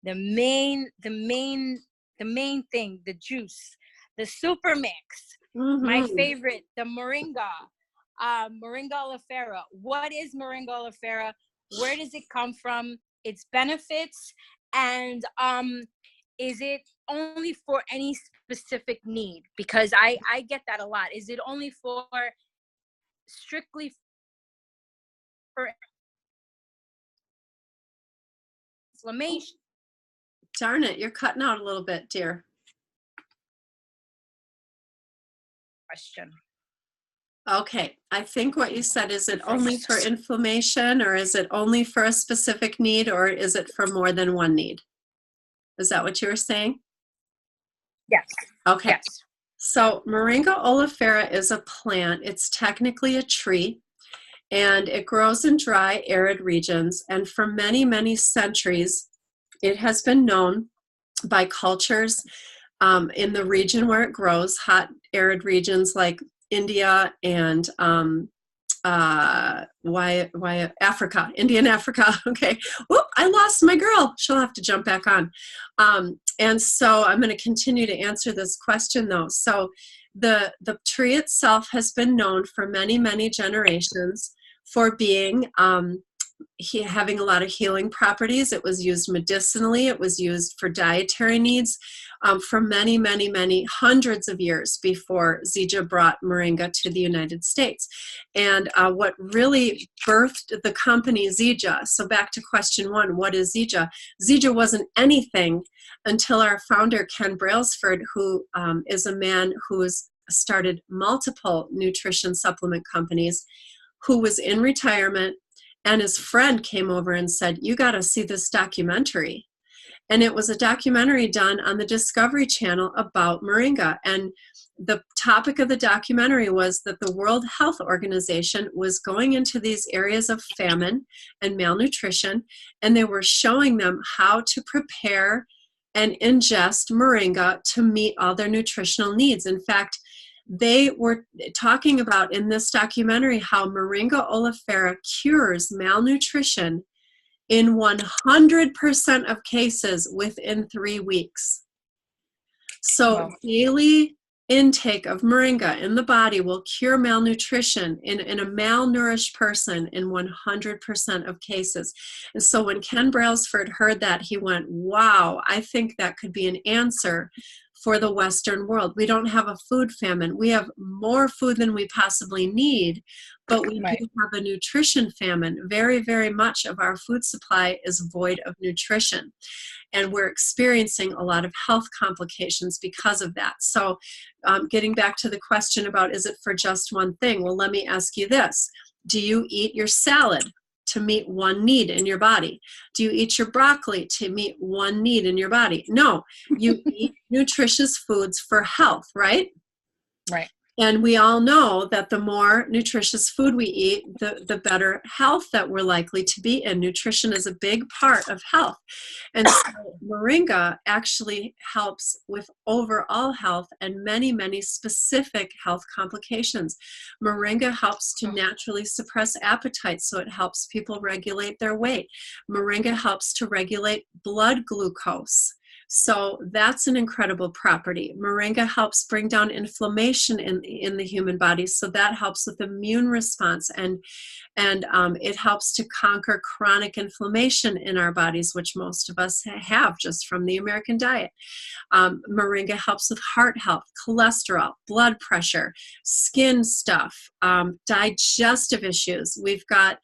the main thing, the juice, the super mix, my favorite, the Moringa, Moringa oleifera. What is Moringa oleifera? Where does it come from? Its benefits, and is it only for any specific need? Because I get that a lot. Is it only for strictly for inflammation? Darn it, you're cutting out a little bit, dear. Question. Okay, I think what you said, is it only for inflammation, or is it only for a specific need, or is it for more than one need? Is that what you were saying? Yes. Okay. Yes. So Moringa oleifera is a plant. It's technically a tree, and it grows in dry, arid regions. And for many, many centuries, it has been known by cultures in the region where it grows, hot, arid regions like India and Africa, India and Africa. Okay. Whoop, I lost my girl. She'll have to jump back on. And so I'm going to continue to answer this question though. So the tree itself has been known for many, many generations for being having a lot of healing properties. It was used medicinally. It was used for dietary needs for many, many, many hundreds of years before ZIJA brought Moringa to the United States. And what really birthed the company ZIJA, so back to question one, what is ZIJA? ZIJA wasn't anything until our founder, Ken Brailsford, who is a man who has started multiple nutrition supplement companies, who was in retirement, and his friend came over and said, you got to see this documentary. And it was a documentary done on the Discovery Channel about Moringa. And the topic of the documentary was that the World Health Organization was going into these areas of famine and malnutrition, and they were showing them how to prepare and ingest Moringa to meet all their nutritional needs. In fact, they were talking about in this documentary how Moringa oleifera cures malnutrition in 100% of cases within 3 weeks. So Wow. Daily intake of Moringa in the body will cure malnutrition in a malnourished person in 100% of cases. And so when Ken Brailsford heard that, he went, wow, I think that could be an answer for the Western world. We don't have a food famine. We have more food than we possibly need, but we do have a nutrition famine. Very, very much of our food supply is void of nutrition. And we're experiencing a lot of health complications because of that. So getting back to the question about, is it for just one thing? Well, let me ask you this. Do you eat your salad to meet one need in your body? Do you eat your broccoli to meet one need in your body? No, you eat nutritious foods for health, right? Right. And we all know that the more nutritious food we eat, the better health that we're likely to be in. Nutrition is a big part of health. And so Moringa actually helps with overall health and many, many specific health complications. Moringa helps to naturally suppress appetite, so it helps people regulate their weight. Moringa helps to regulate blood glucose. So that's an incredible property. Moringa helps bring down inflammation in the human body, so that helps with immune response, and it helps to conquer chronic inflammation in our bodies, which most of us have just from the American diet. Moringa helps with heart health, cholesterol, blood pressure, skin stuff, digestive issues. We've got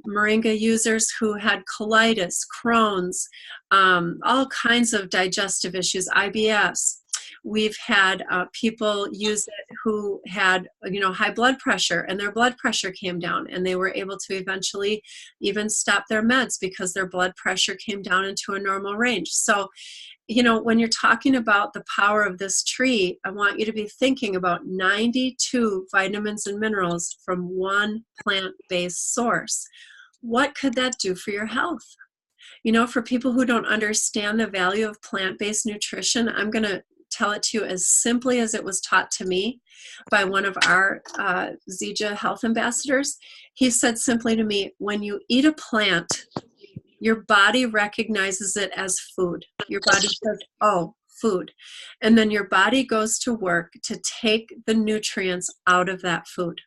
Moringa users who had colitis, Crohn's, all kinds of digestive issues, IBS. We've had people use it who had, high blood pressure, and their blood pressure came down, and they were able to eventually even stop their meds because their blood pressure came down into a normal range. So, when you're talking about the power of this tree, I want you to be thinking about 92 vitamins and minerals from one plant-based source. What could that do for your health? For people who don't understand the value of plant-based nutrition, I'm going to tell it to you as simply as it was taught to me by one of our ZIJA health ambassadors. He said simply to me, when you eat a plant, your body recognizes it as food. Your body says, oh, food. And then your body goes to work to take the nutrients out of that food.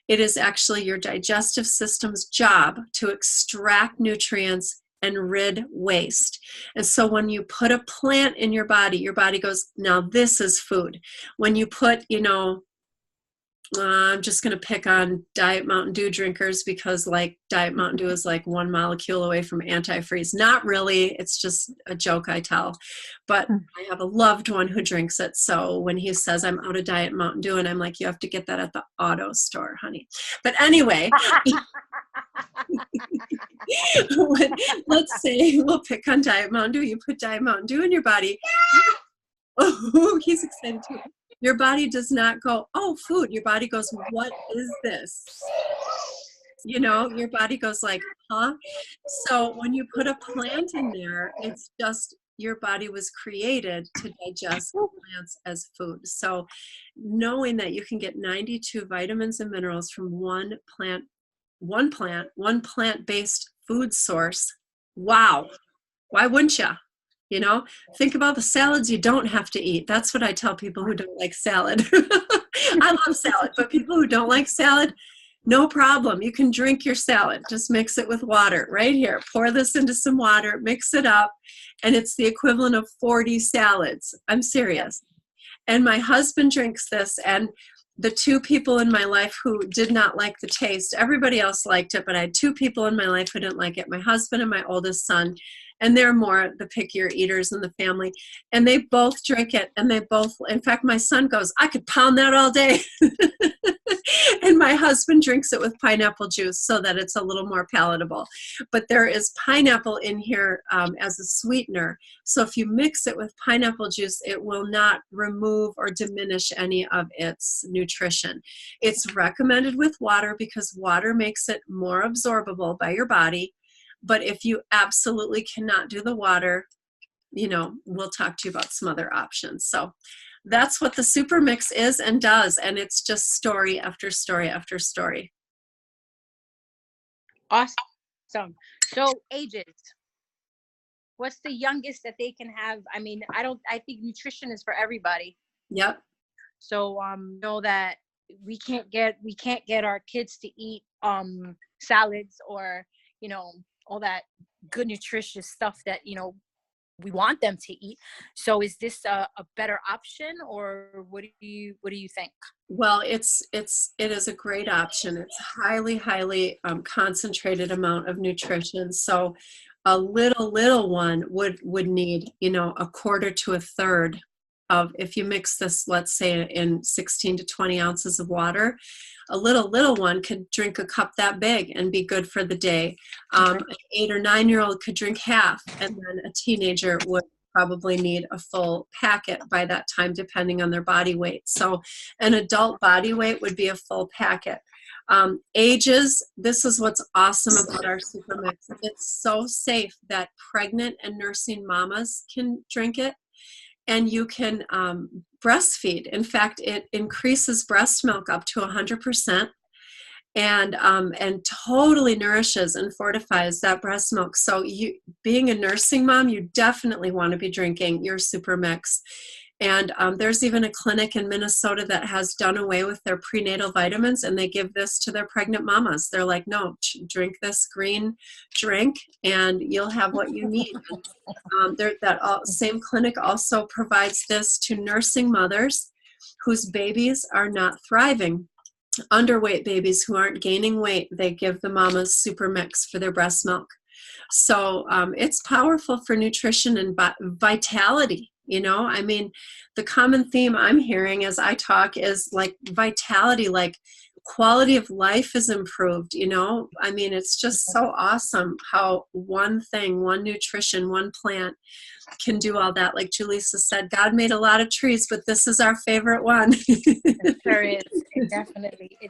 It is actually your digestive system's job to extract nutrients and rid waste. And so when you put a plant in your body goes, now this is food. When you put, I'm just going to pick on Diet Mountain Dew drinkers because like Diet Mountain Dew is like 1 molecule away from antifreeze. Not really. It's just a joke I tell. But I have a loved one who drinks it. So when he says I'm out of Diet Mountain Dew, and I'm like, you have to get that at the auto store, honey. But anyway, let's say we'll pick on Diet Mountain Dew. You put Diet Mountain Dew in your body. Oh, he's excited too. Your body does not go, oh, food. Your body goes, what is this? Your body goes like, huh? So when you put a plant in there, it's just your body was created to digest plants as food. So knowing that you can get 92 vitamins and minerals from one plant-based food source, wow. Why wouldn't you? Think about the salads you don't have to eat. That's what I tell people who don't like salad. I love salad, but people who don't like salad, no problem. You can drink your salad. Just mix it with water right here. Pour this into some water, mix it up, and it's the equivalent of 40 salads. I'm serious. And my husband drinks this, and the 2 people in my life who did not like the taste, everybody else liked it, but I had 2 people in my life who didn't like it, my husband and my oldest son. And they're more the pickier eaters in the family. And they both drink it. And they both, in fact, my son goes, I could pound that all day. And my husband drinks it with pineapple juice so that it's a little more palatable. But there is pineapple in here as a sweetener. So if you mix it with pineapple juice, it will not remove or diminish any of its nutrition. It's recommended with water because water makes it more absorbable by your body. But if you absolutely cannot do the water, we'll talk to you about some other options. So that's what the super mix is and does. And it's just story after story after story. Awesome. So ages. What's the youngest that they can have? I mean, I think nutrition is for everybody. Yep. So know that we can't get our kids to eat salads or, all that good nutritious stuff that we want them to eat. So is this a better option, or what do you think? Well, it is a great option. It's highly concentrated amount of nutrition. So a little one would need a quarter to a third of, if you mix this, let's say in 16 to 20 ounces of water, a little one could drink a cup that big and be good for the day. An 8 or 9-year-old could drink half, and then a teenager would probably need a full packet by that time, depending on their body weight. So an adult body weight would be a full packet. Ages, this is what's awesome about our super mix. It's so safe that pregnant and nursing mamas can drink it. And you can breastfeed. In fact, it increases breast milk up to 100%, and totally nourishes and fortifies that breast milk. So being a nursing mom, you definitely want to be drinking your super mix. And there's even a clinic in Minnesota that has done away with their prenatal vitamins, and they give this to their pregnant mamas. They're like, no, drink this green drink and you'll have what you need. Same clinic also provides this to nursing mothers whose babies are not thriving. Underweight babies who aren't gaining weight, they give the mamas super mix for their breast milk. So it's powerful for nutrition and vitality. I mean, the common theme I'm hearing as I talk is like vitality, like quality of life is improved. I mean, it's just so awesome how one thing, one nutrition, one plant can do all that. Like Julissa said, God made a lot of trees, but this is our favorite one. It sure is. It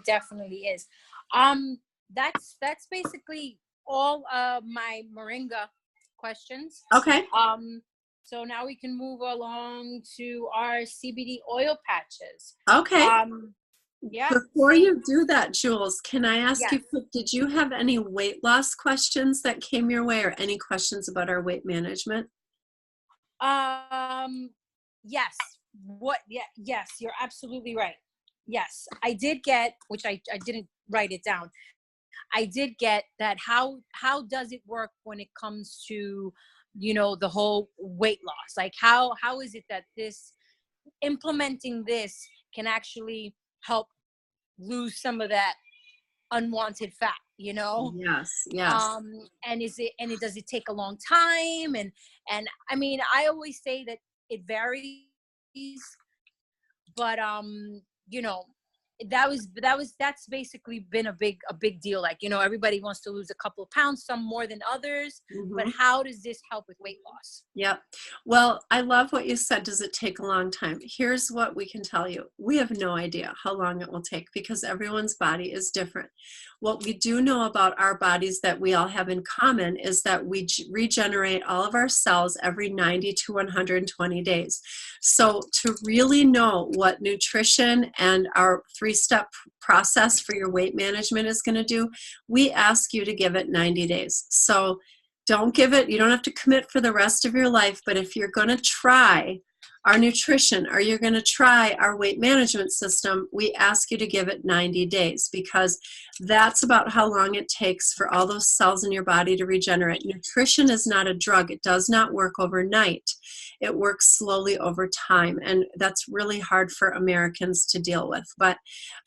definitely is. That's basically all my Moringa questions. Okay. So now we can move along to our CBD oil patches. Okay. Yeah. Before See? you do that, Jules, can I ask Yes. you, did you have any weight loss questions that came your way, or any questions about our weight management? Yes. Yes, you're absolutely right. Yes, I did get, which I didn't write it down. I did get that. How does it work when it comes to, the whole weight loss? Like how is it that this implementing this can actually help lose some of that unwanted fat, Yes, yes. and does it take a long time? And I mean, I always say that it varies, but that's basically been a big deal. Like, everybody wants to lose a couple of pounds, some more than others, but how does this help with weight loss? Yep. Well, I love what you said. Does it take a long time? Here's what we can tell you. We have no idea how long it will take because everyone's body is different. What we do know about our bodies that we all have in common is that we regenerate all of our cells every 90 to 120 days. So to really know what nutrition and our 3-step process for your weight management is going to do, we ask you to give it 90 days. So don't give it, you don't have to commit for the rest of your life, but if you're going to try our nutrition or you're going to try our weight management system, we ask you to give it 90 days because that's about how long it takes for all those cells in your body to regenerate. Nutrition is not a drug. It does not work overnight. It works slowly over time, and that's really hard for Americans to deal with. But,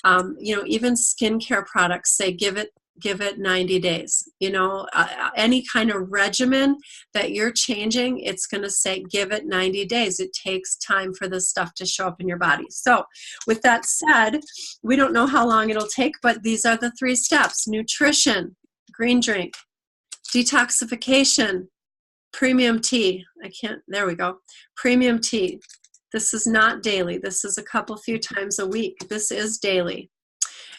even skincare products say give it 90 days. Any kind of regimen that you're changing, it's going to say give it 90 days. It takes time for this stuff to show up in your body. So with that said, we don't know how long it'll take, but these are the 3 steps: nutrition, green drink, detoxification, premium tea. There we go. Premium tea. This is not daily. This is a few times a week. This is daily.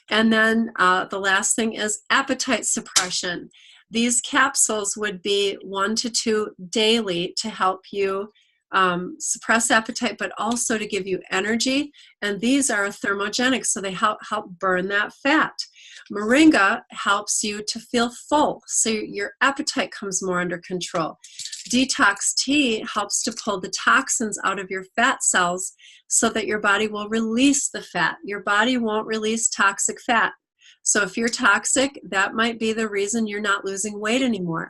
And then the last thing is appetite suppression. These capsules would be 1 to 2 daily to help you suppress appetite, but also to give you energy. And these are thermogenic, so they help burn that fat. Moringa helps you to feel full, so your appetite comes more under control. Detox tea helps to pull the toxins out of your fat cells so that your body will release the fat. Your body won't release toxic fat. So if you're toxic, that might be the reason you're not losing weight anymore.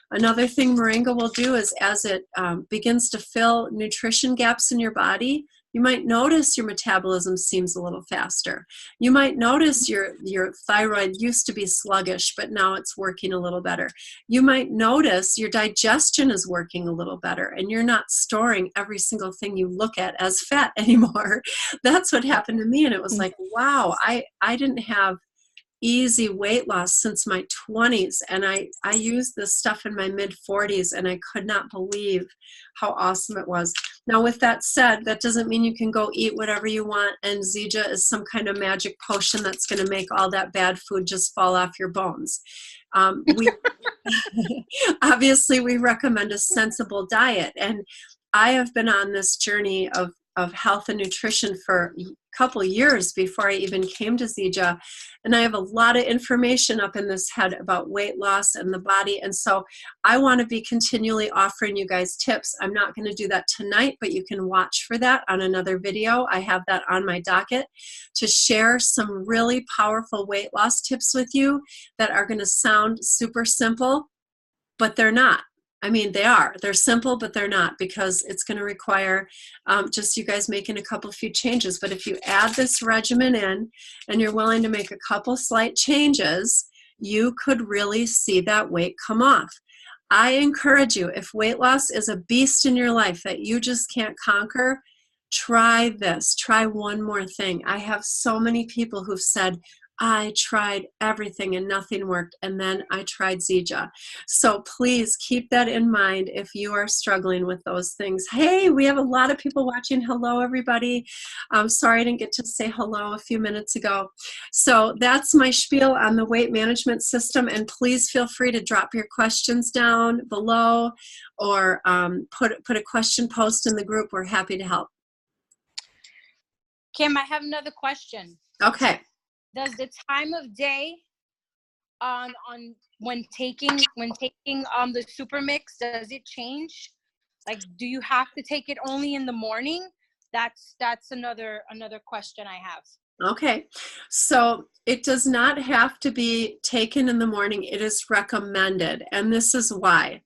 Another thing Moringa will do is as it begins to fill nutrition gaps in your body, you might notice your metabolism seems a little faster. You might notice your thyroid used to be sluggish, but now it's working a little better. You might notice your digestion is working a little better and you're not storing every single thing you look at as fat anymore. That's what happened to me. And it was like, wow, I didn't have easy weight loss since my 20s, and I used this stuff in my mid 40s, and I could not believe how awesome it was. Now with that said, that doesn't mean you can go eat whatever you want and ZIJA is some kind of magic potion that's going to make all that bad food just fall off your bones. We obviously we recommend a sensible diet, and I have been on this journey of health and nutrition for a couple years before I even came to ZIJA. And I have a lot of information up in this head about weight loss and the body. And so I want to be continually offering you guys tips. I'm not going to do that tonight, but you can watch for that on another video. I have that on my docket to share some really powerful weight loss tips with you that are going to sound super simple, but they're not. I mean, they are. They're simple, but they're not, because it's going to require just you guys making a few changes. But if you add this regimen in and you're willing to make a couple slight changes, you could really see that weight come off. I encourage you, if weight loss is a beast in your life that you just can't conquer, try this. Try one more thing. I have so many people who've said, I tried everything and nothing worked, and then I tried ZIJA. So please keep that in mind if you are struggling with those things. Hey, we have a lot of people watching. Hello, everybody. I'm sorry I didn't get to say hello a few minutes ago. So that's my spiel on the weight management system, and please feel free to drop your questions down below or put a question post in the group. We're happy to help. Kim, I have another question. Okay. Does the time of day on when taking the super mix, does it change? Like, do you have to take it only in the morning? That's another question I have. Okay, so it does not have to be taken in the morning. It is recommended, and this is why.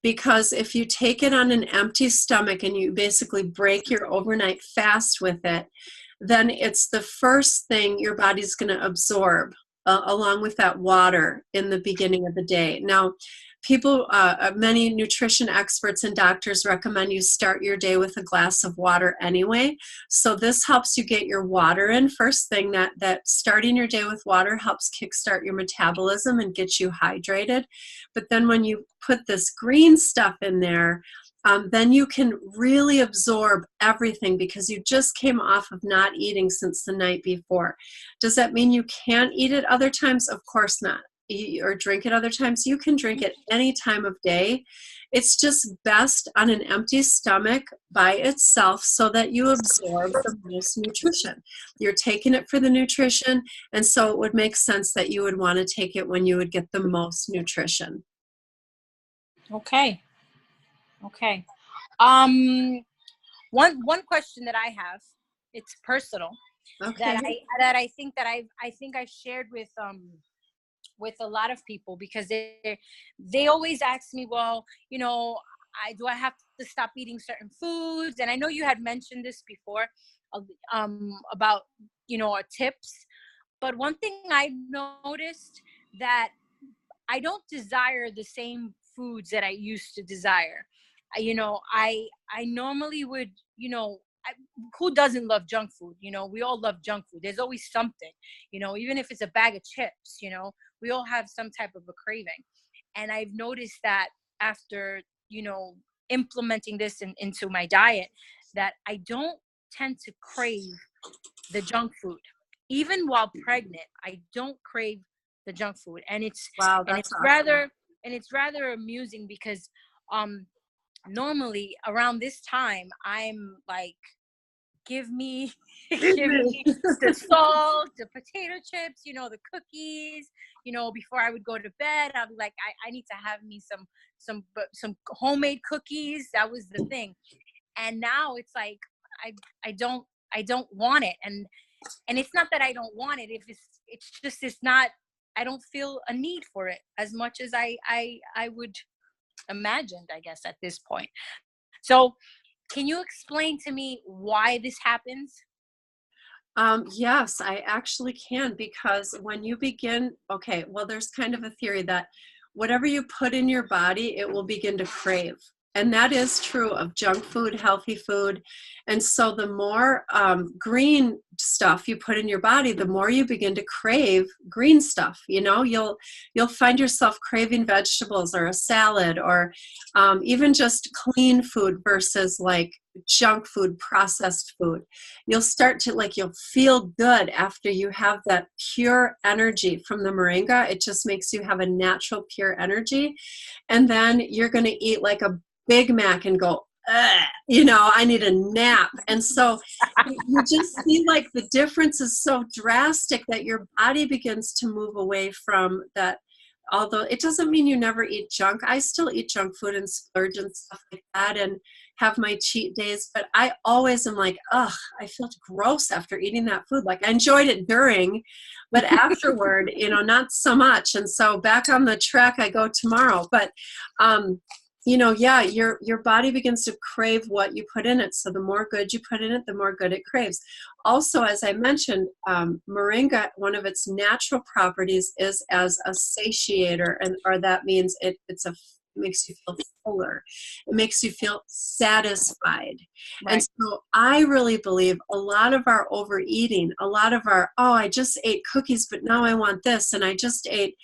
Because if you take it on an empty stomach and you basically break your overnight fast with it, then it's the first thing your body's going to absorb along with that water in the beginning of the day. Now, many nutrition experts and doctors recommend you start your day with a glass of water anyway. So this helps you get your water in first thing. That starting your day with water helps kickstart your metabolism and get you hydrated. But then when you put this green stuff in there, then you can really absorb everything because you just came off of not eating since the night before. Does that mean you can't eat at other times? Of course not. Or drink at other times. You can drink at any time of day. It's just best on an empty stomach by itself so that you absorb the most nutrition. You're taking it for the nutrition, and so it would make sense that you would want to take it when you would get the most nutrition. Okay. One question that I have, it's personal, okay. that I think I've shared with a lot of people, because they always ask me, well, do I have to stop eating certain foods? And I know you had mentioned this before, about our tips, but one thing I noticed, that I don't desire the same foods that I used to desire. I normally would, who doesn't love junk food? We all love junk food. There's always something, even if it's a bag of chips, we all have some type of a craving. And I've noticed that after, implementing this into my diet, that I don't tend to crave the junk food. Even while pregnant, I don't crave the junk food. And it's awesome. rather amusing, because normally around this time I'm like, give me the salt, the potato chips, the cookies, before I would go to bed. I'd be like, I need to have me some homemade cookies. That was the thing. And now it's like, I don't want it. And it's not that I don't want it. It's not, I don't feel a need for it as much as I would imagined, I guess, at this point. So can you explain to me why this happens? Yes, I actually can, because when you begin, there's kind of a theory that whatever you put in your body, it will begin to crave. And that is true of junk food, healthy food. And so the more green stuff you put in your body, the more you begin to crave green stuff. You'll find yourself craving vegetables or a salad, or even just clean food versus like junk food, processed food. You'll start to you'll feel good after you have that pure energy from the Moringa. It just makes you have a natural, pure energy. And then you're going to eat like a Big Mac and go, I need a nap. And so you just see like the difference is so drastic that your body begins to move away from that. Although it doesn't mean you never eat junk. I still eat junk food and splurge and stuff like that and have my cheat days. But I always am like, I feel gross after eating that food. Like I enjoyed it during, but afterward, not so much. And so back on the track I go tomorrow. But your body begins to crave what you put in it. So the more good you put in it, the more good it craves. Also, as I mentioned, Moringa, one of its natural properties is as a satiator, or that means it makes you feel fuller. It makes you feel satisfied. Right. And so I really believe a lot of our overeating, a lot of our, I just ate cookies, but now I want this, and I just ate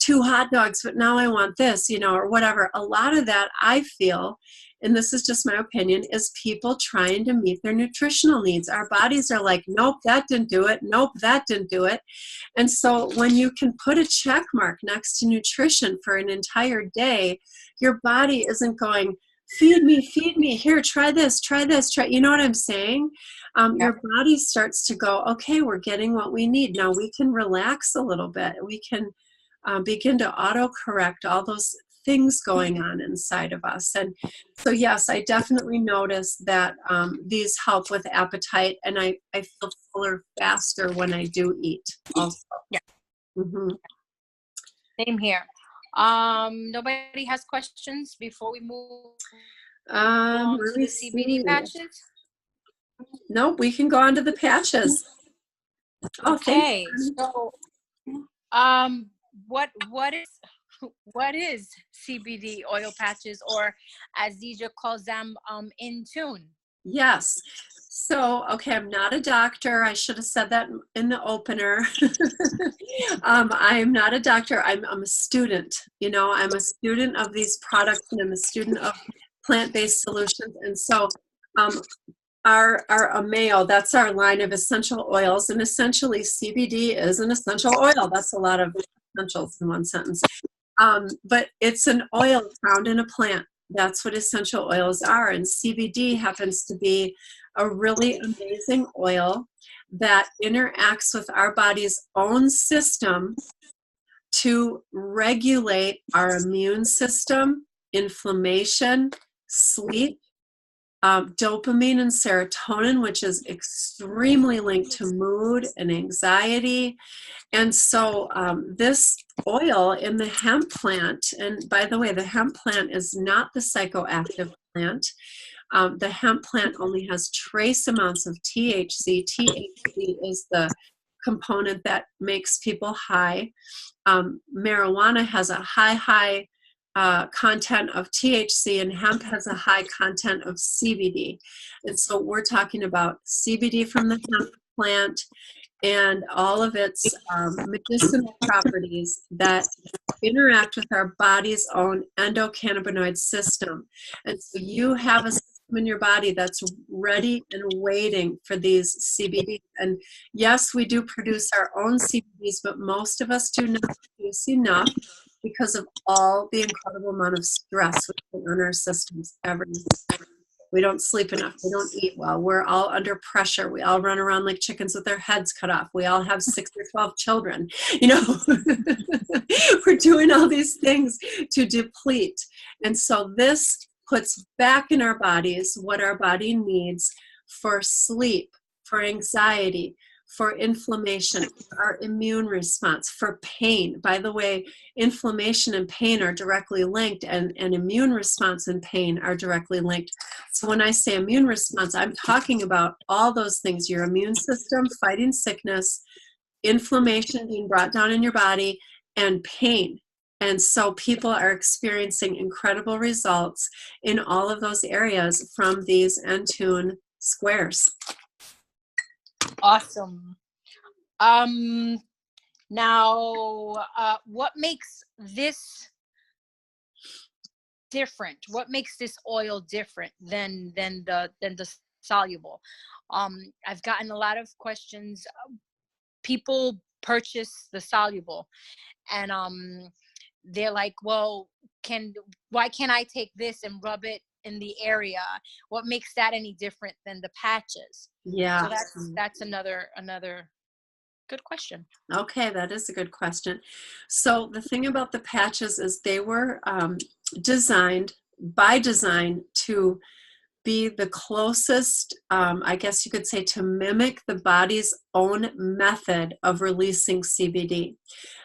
2 hot dogs, but now I want this, or whatever. A lot of that, I feel, and this is just my opinion, is people trying to meet their nutritional needs. Our bodies are like, nope, that didn't do it. Nope, that didn't do it. And so when you can put a check mark next to nutrition for an entire day, your body isn't going, feed me, here, try this, you know what I'm saying? your body starts to go, okay, we're getting what we need. Now we can relax a little bit. We can begin to autocorrect all those things going on inside of us. And so, yes, I definitely notice that these help with appetite, and I feel fuller faster when I do eat also. Yeah. Mm-hmm. Same here. Nobody has questions before we move on to the CBD patches? Nope, we can go on to the patches. Okay, so what is CBD oil patches, or as ZIJA calls them, in tune? Yes. So, okay, I'm not a doctor. I should have said that in the opener. I am not a doctor. I'm a student. You know, I'm a student of these products, and I'm a student of plant-based solutions. And so, our Ameo, that's our line of essential oils, and essentially CBD is an essential oil. That's a lot of essentials in one sentence. But it's an oil found in a plant. That's what essential oils are. And CBD happens to be a really amazing oil that interacts with our body's own system to regulate our immune system, inflammation, sleep, dopamine and serotonin, which is extremely linked to mood and anxiety. And so this oil in the hemp plant, and by the way, the hemp plant is not the psychoactive plant. The hemp plant only has trace amounts of THC. THC is the component that makes people high. Marijuana has a high content of THC, and hemp has a high content of CBD. And so we're talking about CBD from the hemp plant and all of its medicinal properties that interact with our body's own endocannabinoid system. And so you have a system in your body that's ready and waiting for these CBDs. And yes, we do produce our own CBDs, but most of us do not produce enough because of all the incredible amount of stress we put on our systems every day. We don't sleep enough. We don't eat well. We're all under pressure. We all run around like chickens with their heads cut off. We all have 6 or 12 children. You know, we're doing all these things to deplete. And so this puts back in our bodies what our body needs for sleep, for anxiety, for inflammation, for our immune response, for pain. By the way, inflammation and pain are directly linked, and immune response and pain are directly linked. So when I say immune response, I'm talking about all those things: your immune system fighting sickness, inflammation being brought down in your body, and pain. And so people are experiencing incredible results in all of those areas from these Entune squares. Awesome. Now, what makes this different? What makes this oil different than the soluble? I've gotten a lot of questions. People purchase the soluble, and they're like, well, why can't I take this and rub it in the area? What makes that any different than the patches? Yeah. So that's another good question. Okay, that is a good question. So the thing about the patches is they were designed by design to be the closest, I guess you could say, to mimic the body's own method of releasing CBD.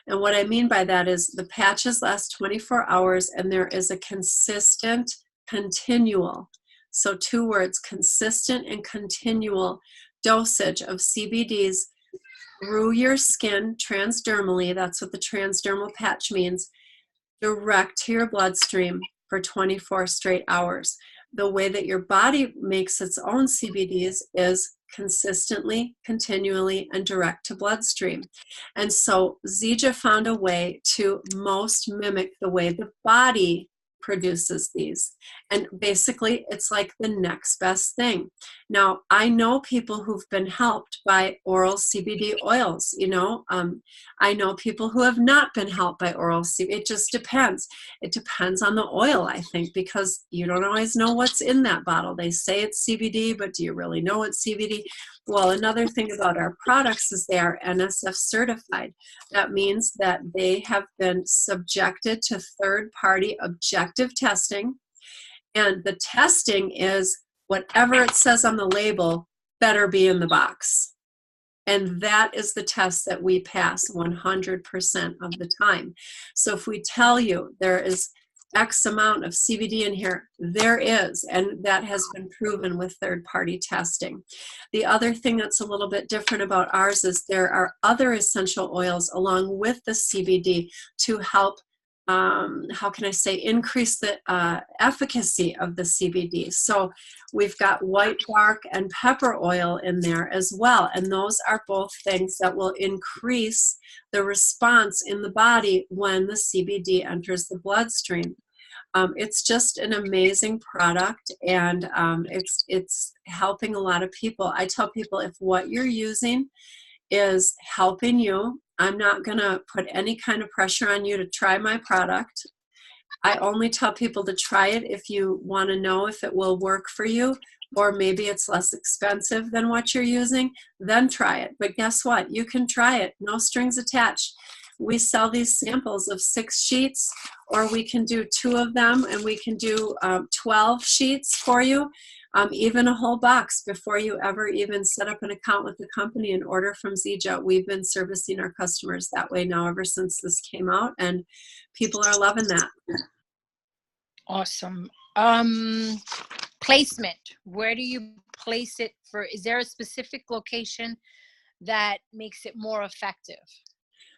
And what I mean by that is the patches last 24 hours, and there is a consistent, continual, so 2 words, consistent and continual dosage of CBDs through your skin transdermally. That's what the transdermal patch means, direct to your bloodstream for 24 straight hours. The way that your body makes its own CBDs is consistently, continually, and direct to bloodstream. And so ZIJA found a way to most mimic the way the body produces these. And basically, it's like the next best thing. Now, I know people who've been helped by oral CBD oils, I know people who have not been helped by oral CBD. It just depends. It depends on the oil, I think, because you don't always know what's in that bottle. They say it's CBD, but do you really know it's CBD? Well, another thing about our products is they are NSF certified. That means that they have been subjected to third-party objective testing. And the testing is whatever it says on the label better be in the box. And that is the test that we pass 100% of the time. So if we tell you there is X amount of CBD in here, there is, and that has been proven with third-party testing. The other thing that's a little bit different about ours is there are other essential oils along with the CBD to help increase the efficacy of the CBD. So we've got white bark and pepper oil in there as well. And those are both things that will increase the response in the body when the CBD enters the bloodstream. It's just an amazing product, and it's helping a lot of people. I tell people, if what you're using is helping you, I'm not going to put any kind of pressure on you to try my product. I only tell people to try it if you want to know if it will work for you, or maybe it's less expensive than what you're using, then try it. But guess what? You can try it. No strings attached. We sell these samples of 6 sheets, or we can do 2 of them, and we can do 12 sheets for you. Even a whole box before you ever even set up an account with the company and order from ZIJA. We've been servicing our customers that way now ever since this came out, and people are loving that. Awesome. Placement. Where do you place it is there a specific location that makes it more effective?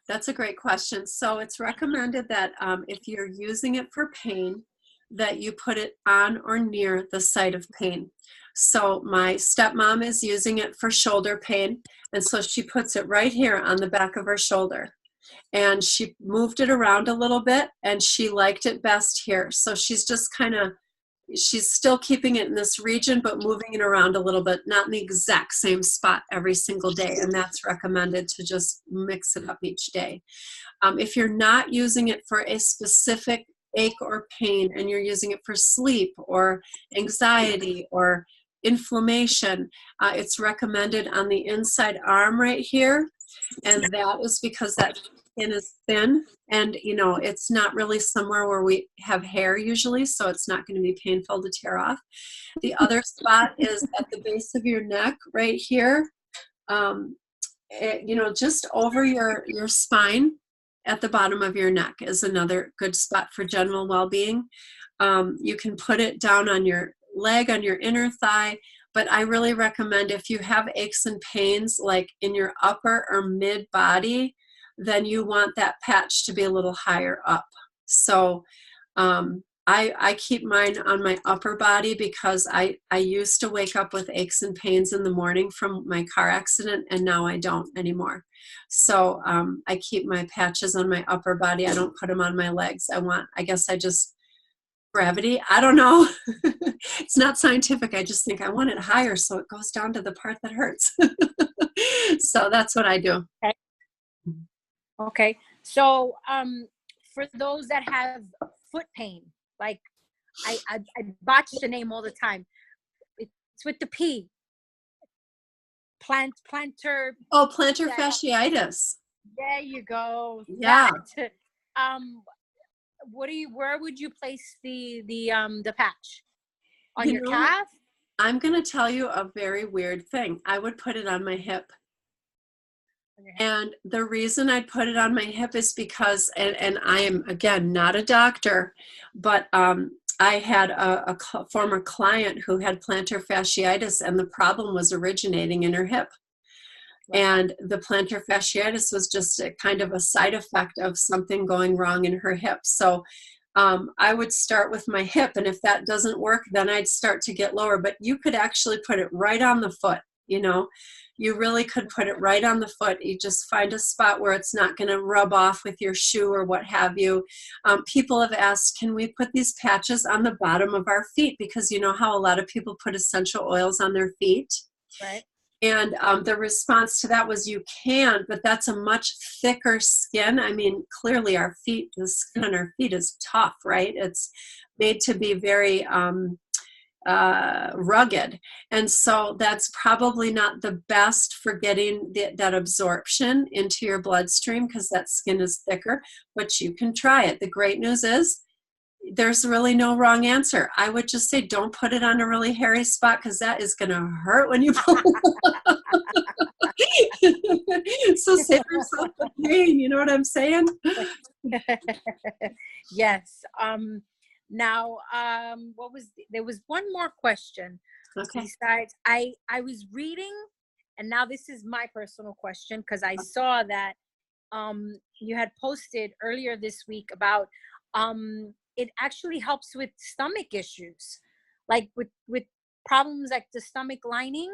That's a great question. So it's recommended that if you're using it for pain, that you put it on or near the site of pain. So my stepmom is using it for shoulder pain, and so she puts it right here on the back of her shoulder. And she moved it around a little bit, and she liked it best here. So she's just she's still keeping it in this region, but moving it around a little bit, not in the exact same spot every single day. And that's recommended to just mix it up each day. If you're not using it for a specific ache or pain, and you're using it for sleep or anxiety or inflammation, it's recommended on the inside arm right here. And that is because that skin is thin, and it's not really somewhere where we have hair usually, so it's not going to be painful to tear off. The other spot is at the base of your neck right here, just over your spine. At the bottom of your neck is another good spot for general well-being. You can put it down on your leg, on your inner thigh, but I really recommend if you have aches and pains like in your upper or mid body, then you want that patch to be a little higher up. So I keep mine on my upper body because I used to wake up with aches and pains in the morning from my car accident, and now I don't anymore. So I keep my patches on my upper body. I don't put them on my legs. Gravity, I don't know. It's not scientific. I just think I want it higher so it goes down to the part that hurts. So that's what I do. Okay. So for those that have foot pain, like I botch the name all the time. It's with the P. Plantar. Oh, plantar fasciitis. There you go. Yeah. That. Where would you place the patch? On your calf? I'm going to tell you a very weird thing. I would put it on my hip. And the reason I'd put it on my hip is because, and I am, again, not a doctor, but I had a former client who had plantar fasciitis, and the problem was originating in her hip. And the plantar fasciitis was just a kind of a side effect of something going wrong in her hip. So I would start with my hip, and if that doesn't work, then I'd start to get lower. But you could actually put it right on the foot. You know, you really could put it right on the foot. You just find a spot where it's not going to rub off with your shoe or what have you. People have asked, can we put these patches on the bottom of our feet? Because you know how a lot of people put essential oils on their feet? Right. And the response to that was, you can, but that's a much thicker skin. I mean, clearly our feet, the skin on our feet is tough, right? It's made to be very rugged. And so that's probably not the best for getting that absorption into your bloodstream, because that skin is thicker, but you can try it. The great news is there's really no wrong answer. I would just say don't put it on a really hairy spot, because that is going to hurt when you pull it. So save yourself the pain. You know what I'm saying? Yes. Now, there was one more question. Okay. Besides, I was reading, and now this is my personal question, because I saw that you had posted earlier this week about it actually helps with stomach issues, like with problems like the stomach lining.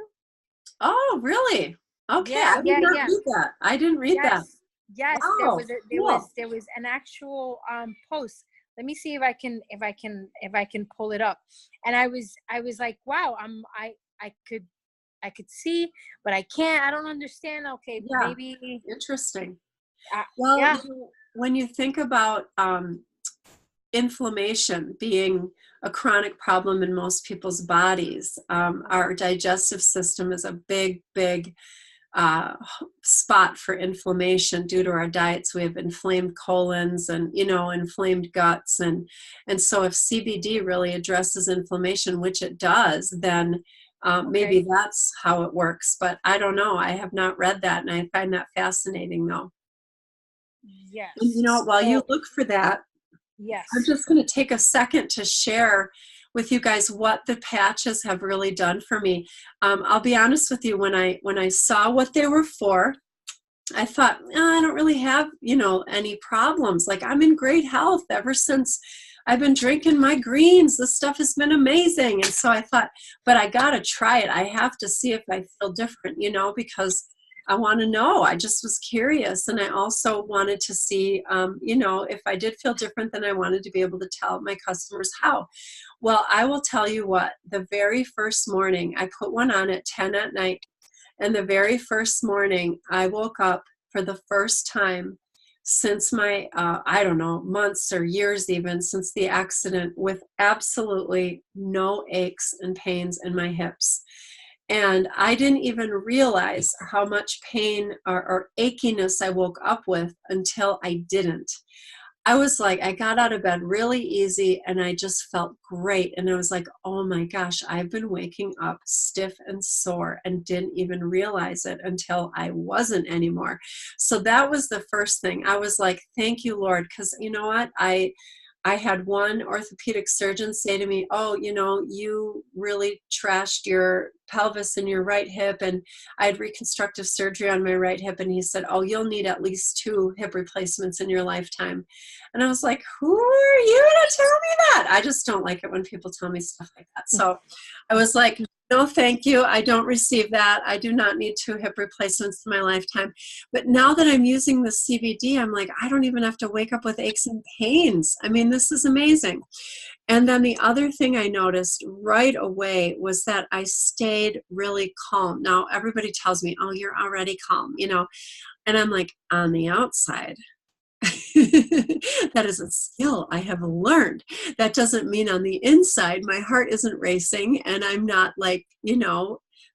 Oh, really? Okay. Yeah, I did not read that. I didn't read that. Yes, Wow. there was an actual post. Let me see if I can pull it up. And I was like, wow, I could see, but I can't. I don't understand. Okay, yeah. Maybe interesting. Well, yeah. When you think about inflammation being a chronic problem in most people's bodies, our digestive system is a big spot for inflammation due to our diets. We have inflamed colons and inflamed guts, and so if CBD really addresses inflammation, which it does, then maybe that's how it works. But I don't know. I have not read that, and I find that fascinating, though. Yes. And while you look for that, yes, I'm just going to take a second to share with you guys what the patches have really done for me. I'll be honest with you, when I saw what they were for, I thought, I don't really have, any problems. Like, I'm in great health ever since I've been drinking my greens. This stuff has been amazing. And so I thought, but I got to try it. I have to see if I feel different, because I want to know. I just was curious. And I also wanted to see, if I did feel different, then I wanted to be able to tell my customers how. Well, I will tell you what, the very first morning, I put one on at 10 at night. And the very first morning, I woke up for the first time since my, I don't know, months or years even, since the accident, with absolutely no aches and pains in my hips. And I didn't even realize how much pain or achiness I woke up with until I didn't. I was like, I got out of bed really easy, and I just felt great. And I was like, oh my gosh, I've been waking up stiff and sore and didn't even realize it until I wasn't anymore. So that was the first thing. I was like, thank you, Lord. Because you know what? I had one orthopedic surgeon say to me, oh, you really trashed your pelvis in your right hip. And I had reconstructive surgery on my right hip. And he said, oh, you'll need at least 2 hip replacements in your lifetime. And I was like, who are you to tell me that? I just don't like it when people tell me stuff like that. So I was like, no, thank you. I don't receive that. I do not need 2 hip replacements in my lifetime. But now that I'm using the CBD, I'm like, I don't even have to wake up with aches and pains. I mean, this is amazing. And then the other thing I noticed right away was that I stayed really calm. Now, everybody tells me, oh, you're already calm, and I'm like, on the outside. That is a skill I have learned. That doesn't mean on the inside my heart isn't racing and I'm not like,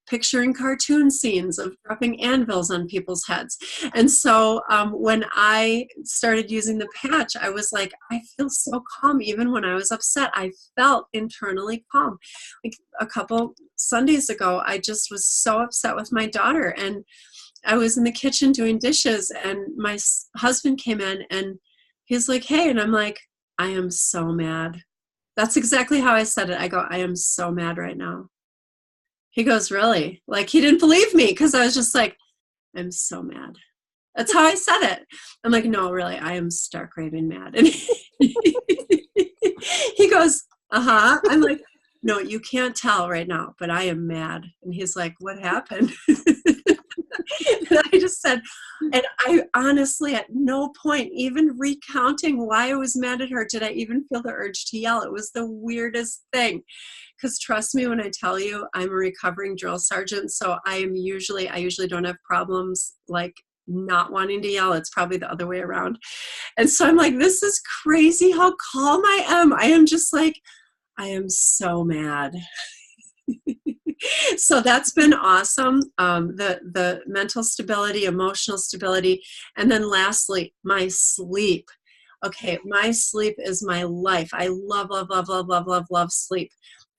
picturing cartoon scenes of dropping anvils on people's heads. And so when I started using the patch, I was like, I feel so calm. Even when I was upset, I felt internally calm. Like a couple Sundays ago, I just was so upset with my daughter, and I was in the kitchen doing dishes, and my husband came in and he's like, hey, and I'm like, I am so mad. That's exactly how I said it. I go, I am so mad right now. He goes, really? Like, he didn't believe me, because I was just like, I'm so mad. That's how I said it. I'm like, no, really, I am stark raving mad. And he goes, I'm like, no, you can't tell right now, but I am mad. And he's like, what happened? And I just said, and I honestly, at no point, even recounting why I was mad at her, did I even feel the urge to yell. It was the weirdest thing. Because trust me when I tell you, I'm a recovering drill sergeant, so I usually don't have problems like not wanting to yell. It's probably the other way around. And so I'm like, this is crazy how calm I am. I am just like, I am so mad. So that's been awesome. The mental stability, emotional stability, and then lastly, my sleep. Okay, my sleep is my life. I love, love, love, love, love, love, love sleep.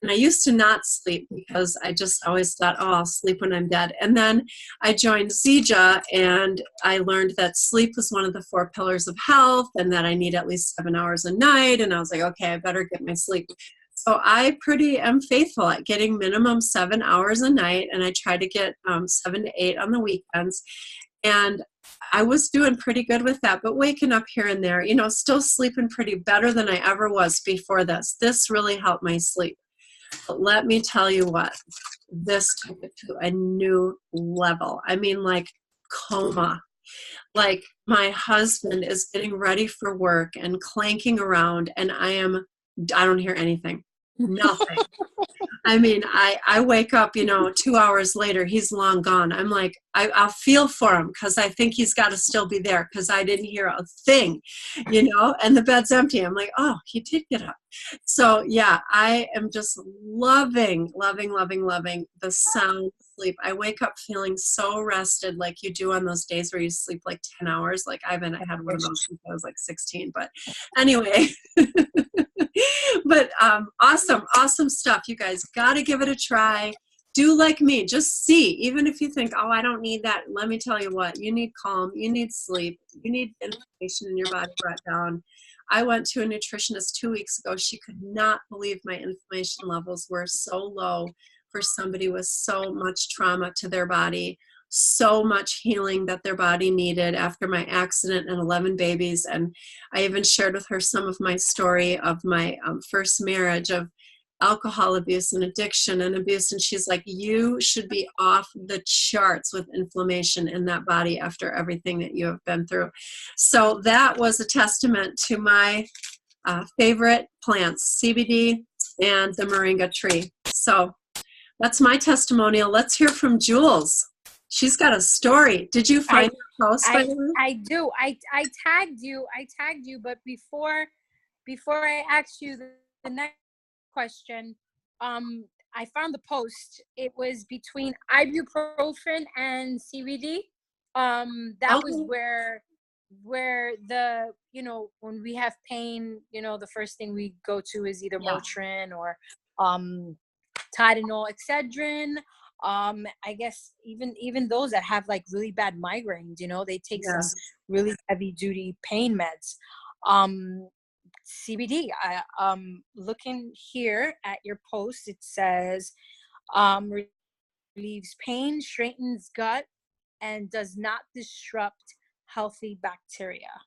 And I used to not sleep because I just always thought, oh, I'll sleep when I'm dead. And then I joined ZIJA, and I learned that sleep was one of the 4 pillars of health, and that I need at least 7 hours a night. And I was like, okay, I better get my sleep. So I am faithful at getting minimum 7 hours a night, and I try to get 7 to 8 on the weekends. And I was doing pretty good with that, but waking up here and there, still sleeping pretty better than I ever was before this. This really helped my sleep. But let me tell you what, this took it to a new level. I mean, like coma. Like my husband is getting ready for work and clanking around, and I don't hear anything. Nothing. I mean, I wake up, 2 hours later, he's long gone. I'm like, I'll feel for him because I think he's got to still be there because I didn't hear a thing, and the bed's empty. I'm like, oh, he did get up. So yeah, I am just loving, loving, loving, loving the sound sleep. I wake up feeling so rested like you do on those days where you sleep like 10 hours. Like I had one of those since I was like 16, but anyway. But awesome stuff. You guys got to give it a try. Do like me. Just see. Even if you think, oh, I don't need that. Let me tell you what. You need calm. You need sleep. You need inflammation in your body brought down. I went to a nutritionist 2 weeks ago. She could not believe my inflammation levels were so low for somebody with so much trauma to their body, so much healing that their body needed after my accident and 11 babies. And I even shared with her some of my story of my first marriage, of alcohol abuse and addiction and abuse. And she's like, you should be off the charts with inflammation in that body after everything that you have been through. So that was a testament to my favorite plants, CBD and the Moringa tree. So that's my testimonial. Let's hear from Jules. She's got a story. Did you find her post? I do. I tagged you. But before I ask you the next question, I found the post. It was between ibuprofen and CBD. That was where the when we have pain, the first thing we go to is either Motrin or Tylenol, Excedrin. I guess even those that have like really bad migraines, they take some really heavy duty pain meds. CBD, looking here at your post, it says relieves pain, straightens gut, and does not disrupt healthy bacteria.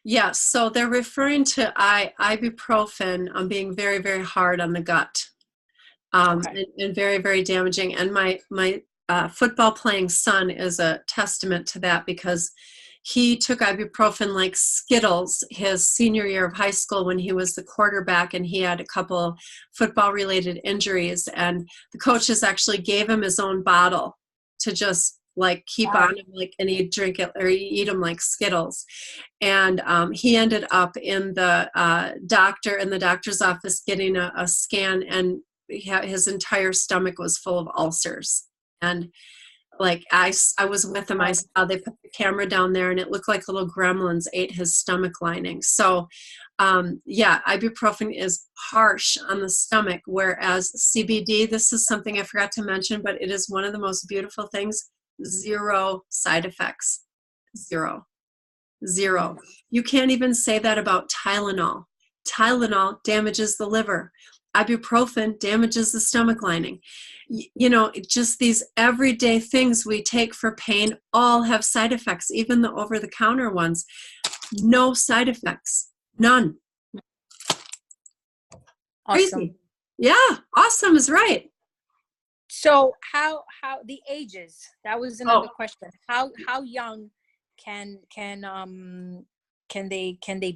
Yes, so they're referring to ibuprofen being very, very hard on the gut. And very, very damaging. And my football playing son is a testament to that, because he took ibuprofen like Skittles his senior year of high school when he was the quarterback, and he had a couple football related injuries, and the coaches actually gave him his own bottle to just like keep on him, like, and he'd drink it or eat them like Skittles. And he ended up in the doctor's office getting a scan, and his entire stomach was full of ulcers. And like I was with him, I saw they put the camera down there, and it looked like little gremlins ate his stomach lining. So ibuprofen is harsh on the stomach, whereas CBD, this is something I forgot to mention, but it is one of the most beautiful things. 0 side effects. Zero. You can't even say that about Tylenol. Tylenol damages the liver. Ibuprofen damages the stomach lining. Just these everyday things we take for pain all have side effects, even the over-the-counter ones. No side effects. None. Awesome. Crazy. Yeah, awesome is right. So how the ages? That was another Oh, question. How young can they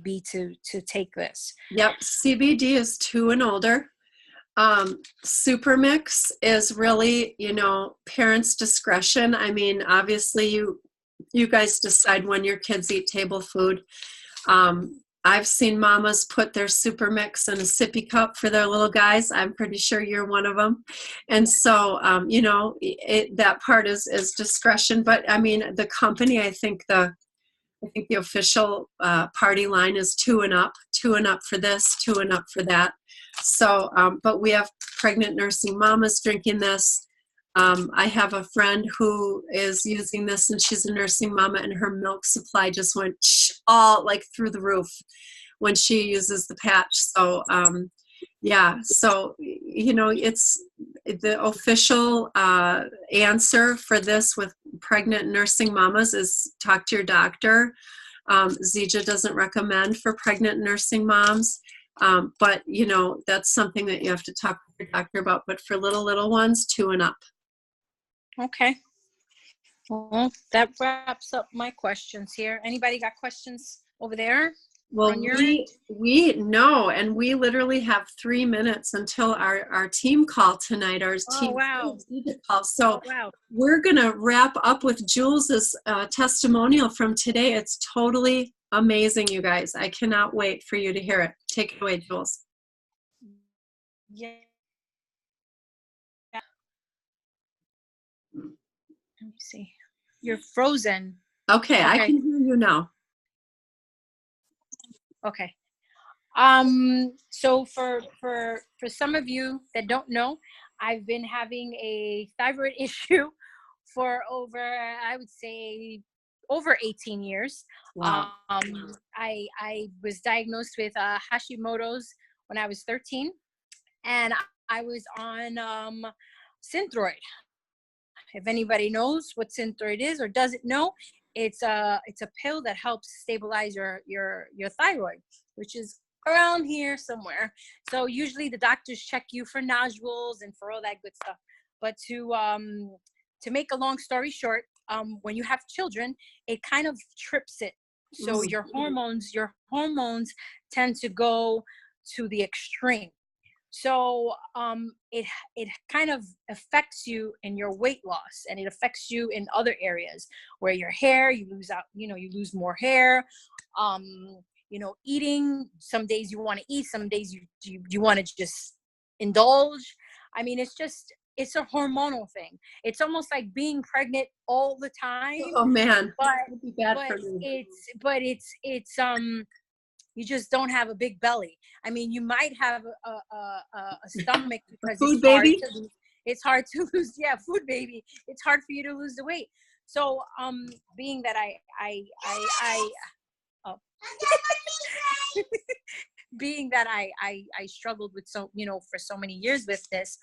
be to take this? yep. CBD is 2 and older. Super mix is really, parents' discretion. I mean, obviously you guys decide when your kids eat table food. I've seen mamas put their super mix in a sippy cup for their little guys. I'm pretty sure you're one of them. And so, that part is discretion. But I mean, the company, I think the official party line is 2 and up, 2 and up for this, 2 and up for that. So, but we have pregnant nursing mamas drinking this. I have a friend who is using this, and she's a nursing mama, and her milk supply just went all like through the roof when she uses the patch. So, yeah, so, it's the official answer for this with pregnant nursing mamas is talk to your doctor. ZIJA doesn't recommend for pregnant nursing moms, but, that's something that you have to talk with your doctor about. But for little ones, 2 and up. Okay. Well, that wraps up my questions here. Anybody got questions over there? Well, we know, and we literally have 3 minutes until our team call tonight, our team call. So we're going to wrap up with Jules's testimonial from today. It's totally amazing, you guys. I cannot wait for you to hear it. Take it away, Jules. Yeah. Let me see. You're frozen. Okay, I can hear you now. Okay. So for some of you that don't know, I've been having a thyroid issue for over, I would say, over 18 years. Wow. I was diagnosed with Hashimoto's when I was 13, and I was on Synthroid. If anybody knows what Synthroid is or doesn't know, it's a pill that helps stabilize your thyroid, which is around here somewhere. So usually the doctors check you for nodules and for all that good stuff. But to make a long story short, when you have children, it kind of trips it. So your hormones tend to go to the extreme. So it kind of affects you in your weight loss, and it affects you in other areas where your hair, you lose more hair. Eating, some days you want to eat, some days you want to just indulge. I mean, it's a hormonal thing. It's almost like being pregnant all the time. Oh man, that'd be bad for me. It's you just don't have a big belly. I mean, you might have a stomach because food baby. It's hard to lose. Yeah, food baby. It's hard for you to lose the weight. So, being that being that I struggled with for so many years with this,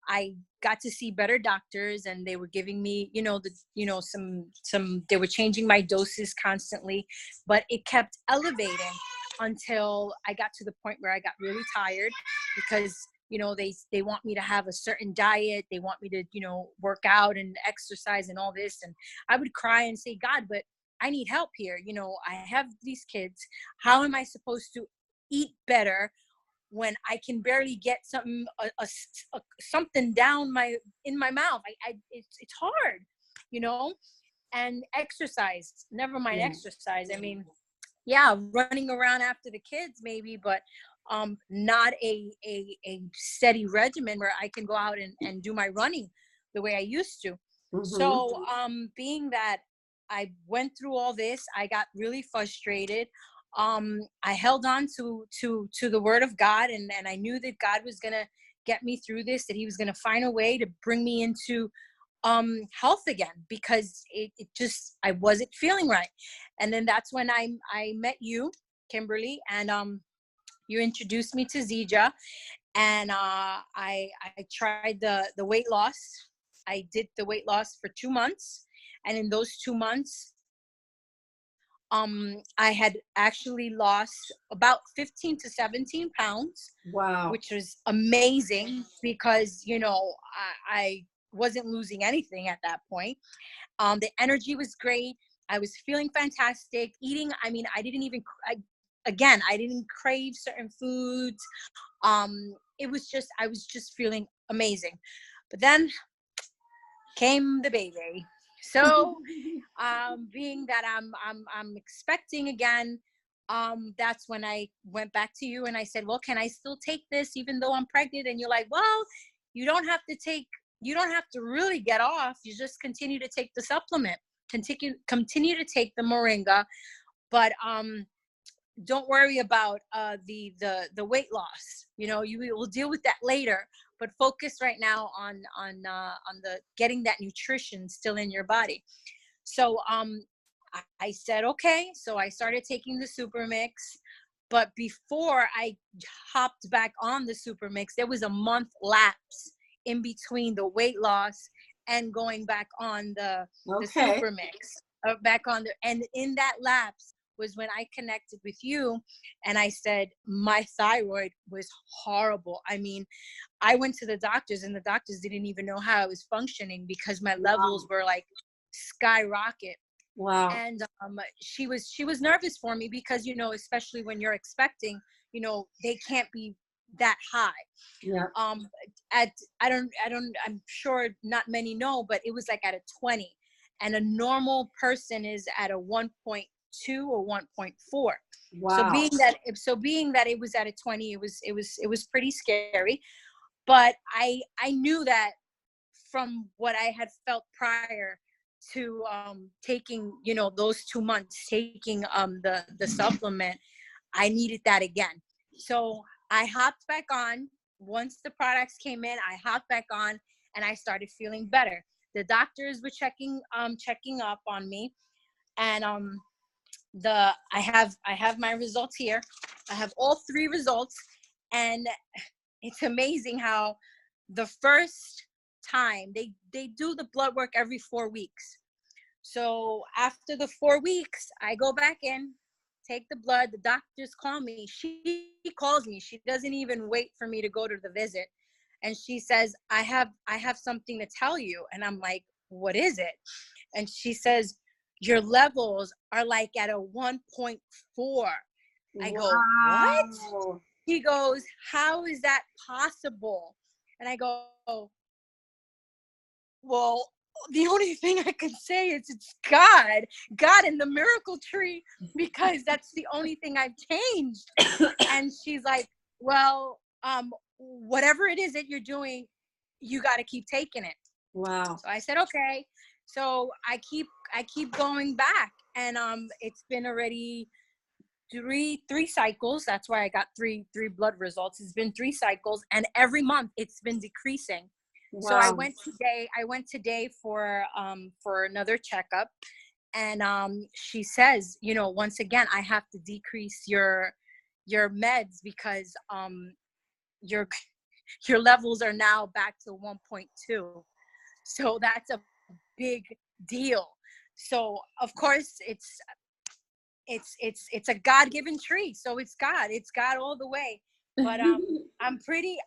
I got to see better doctors, and they were giving me, they were changing my doses constantly, but it kept elevating until I got to the point where I got really tired because, they want me to have a certain diet. They want me to, work out and exercise and all this. And I would cry and say, God, but I need help here. I have these kids. How am I supposed to eat better when I can barely get something down in my mouth? It's hard, and exercise, never mind exercise. I mean, yeah, running around after the kids maybe, but not a steady regimen where I can go out and do my running the way I used to. So being that I went through all this, I got really frustrated. I held on to the word of God, and I knew that God was going to get me through this, that he was going to find a way to bring me into health again, because it just, I wasn't feeling right. And then that's when I met you, Kimberly, and you introduced me to ZIJA, and I tried the weight loss. I did the weight loss for 2 months, and in those 2 months, I had actually lost about 15 to 17 pounds. Wow. Which was amazing because, you know, I wasn't losing anything at that point. The energy was great. I was feeling fantastic. Eating, I mean, I didn't crave certain foods. It was just, I was just feeling amazing. But then came the baby. So, being that I'm expecting again, that's when I went back to you and I said, well, can I still take this even though I'm pregnant? And you're like, well, you don't have to really get off. You just continue to take the supplement, continue to take the Moringa, but don't worry about the weight loss. You know, you will deal with that later, but focus right now on the getting that nutrition still in your body. So I said, okay. So I started taking the super mix, but before I hopped back on the super mix, there was a month lapse in between the weight loss and going back on the super mix, and in that lapse was when I connected with you and I said, my thyroid was horrible. I mean, I went to the doctors and the doctors didn't even know how I was functioning because my levels were like skyrocket. Wow. And she was nervous for me because, you know, especially when you're expecting, you know, they can't be that high. Yeah. I'm sure not many know, but it was like at a 20, and a normal person is at a 1.2 or 1.4. Wow. So being that it was at a 20, it was pretty scary. But I knew that from what I had felt prior to taking, you know, those 2 months taking the supplement, I needed that again. So I hopped back on. Once the products came in, I hopped back on and I started feeling better. The doctors were checking up on me, and I have my results here. I have all 3 results, and it's amazing how the first time they do the blood work every 4 weeks. So after the 4 weeks, I go back in, take the blood. The doctors call me. She calls me. She doesn't even wait for me to go to the visit. And she says, I have something to tell you. And I'm like, what is it? And she says, your levels are like at a 1.4. I go, what? He goes, how is that possible? And I go, well, the only thing I can say is it's God in the miracle tree, because that's the only thing I've changed. And she's like, well, whatever it is that you're doing, you got to keep taking it. Wow. So I said, okay. So I keep going back, and it's been already three cycles. That's why I got three blood results. It's been 3 cycles, and every month it's been decreasing. Wow. So I went today for another checkup, and she says, you know, once again, I have to decrease your meds because your levels are now back to 1.2. So that's a big deal. So of course it's a God-given tree. So it's God all the way. But I'm pretty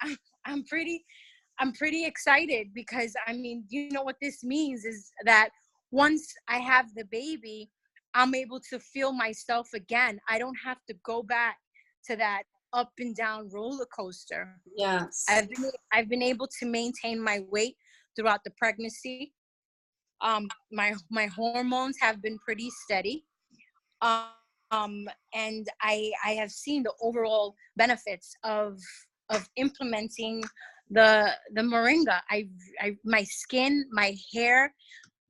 excited because, I mean, you know what this means is that once I have the baby, I'm able to feel myself again. I don't have to go back to that up and down roller coaster. Yes. I've been able to maintain my weight throughout the pregnancy. My hormones have been pretty steady. And I have seen the overall benefits of implementing the Moringa. My skin, my hair,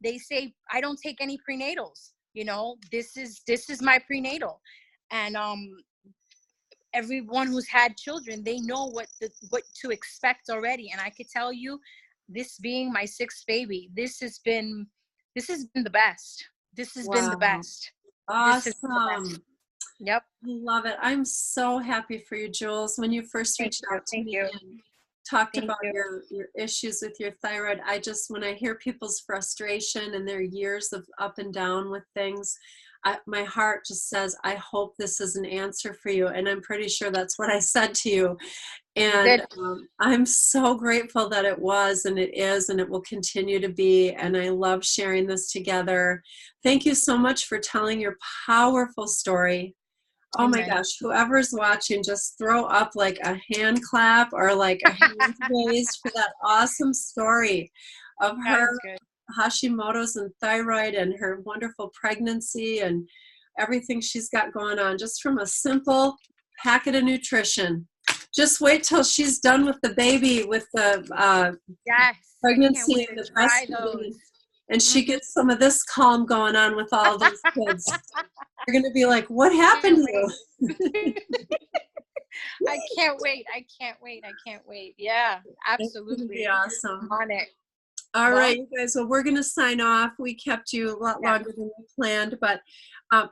they say I don't take any prenatals. You know, this is my prenatal. And everyone who's had children, they know what to expect already. And I could tell you, this being my 6th baby, this has been the best. This has been the best. Awesome. Yep. I love it. I'm so happy for you, Jules. When you first reached out to me and talked about your issues with your thyroid, when I hear people's frustration and their years of up and down with things, my heart just says, I hope this is an answer for you. And I'm pretty sure that's what I said to you. And I'm so grateful that it was, and it is, and it will continue to be. And I love sharing this together. Thank you so much for telling your powerful story. Oh my gosh, whoever's watching, just throw up like a hand clap or like a hand raised for that awesome story of her Hashimoto's and thyroid and her wonderful pregnancy and everything she's got going on, just from a simple packet of nutrition. Just wait till she's done with the baby, with the pregnancy and the breastfeeding, and she gets some of this calm going on with all those kids. You're going to be like, what happened to you? I can't wait. I can't wait. I can't wait. Yeah, absolutely. Be awesome. On it. All right, you guys. Well, we're going to sign off. We kept you a lot longer than we planned, but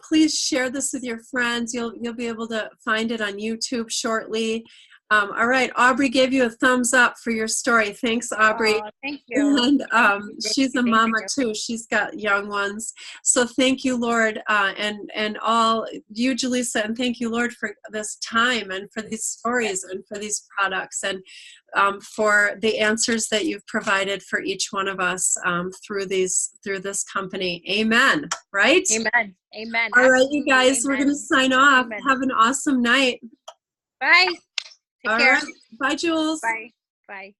please share this with your friends. You'll be able to find it on YouTube shortly. All right, Aubrey gave you a thumbs up for your story. Thanks, Aubrey. Oh, thank you. And she's a mama too. She's got young ones. So thank you, Lord, and all you, Julissa, and thank you, Lord, for this time and for these stories and for these products and for the answers that you've provided for each one of us through this company. Amen. Right? Amen. Amen. All right, you guys, we're going to sign off. Amen. Have an awesome night. Bye. Take care. Right. Bye, Jules. Bye. Bye.